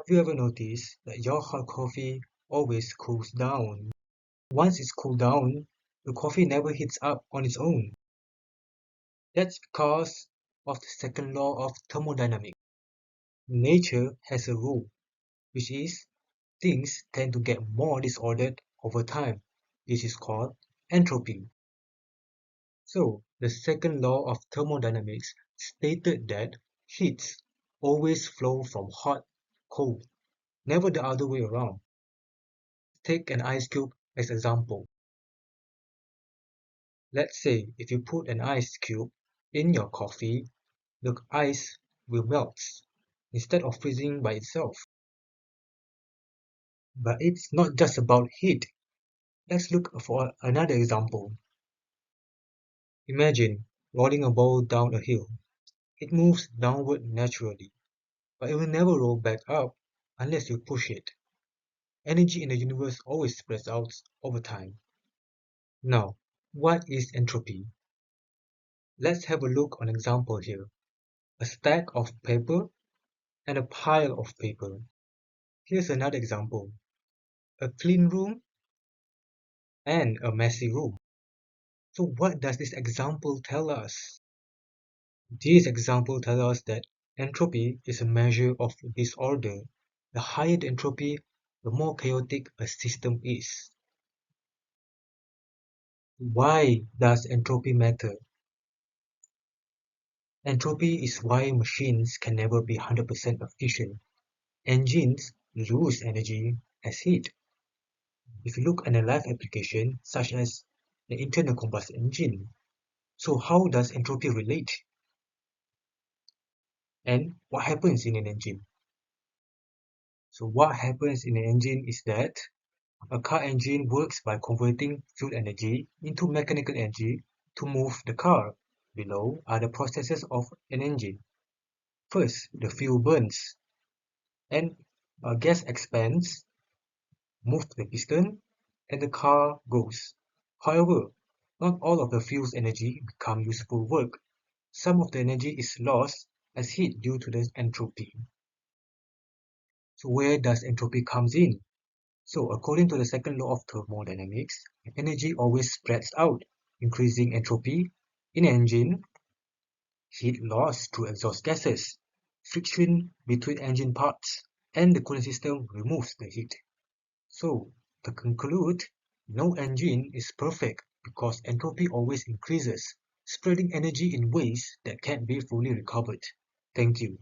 Have you ever noticed that your hot coffee always cools down? Once it's cooled down, the coffee never heats up on its own. That's because of the second law of thermodynamics. Nature has a rule, which is things tend to get more disordered over time. This is called entropy. So, the second law of thermodynamics stated that heats always flow from hot to cold, never the other way around. Take an ice cube as example. Let's say if you put an ice cube in your coffee, the ice will melt instead of freezing by itself. But it's not just about heat. Let's look for another example. Imagine rolling a ball down a hill. It moves downward naturally, but it will never roll back up unless you push it. Energy in the universe always spreads out over time. Now, what is entropy? Let's have a look on an example here. A stack of paper and a pile of paper. Here's another example. A clean room and a messy room. So what does this example tell us? This example tells us that entropy is a measure of disorder. The higher the entropy, the more chaotic a system is. Why does entropy matter? Entropy is why machines can never be 100% efficient. Engines lose energy as heat. If you look at a live application such as the internal combustion engine, so how does entropy relate? And what happens in an engine? So what happens in an engine is that a car engine works by converting fuel energy into mechanical energy to move the car. Below are the processes of an engine. First, the fuel burns and gas expands, moves the piston, and the car goes. However, not all of the fuel's energy become useful work. Some of the energy is lost as heat due to the entropy. So where does entropy comes in? So according to the second law of thermodynamics, energy always spreads out, increasing entropy in an engine, heat loss through exhaust gases, friction between engine parts, and the cooling system removes the heat. So to conclude, no engine is perfect because entropy always increases, spreading energy in ways that can't be fully recovered. Thank you.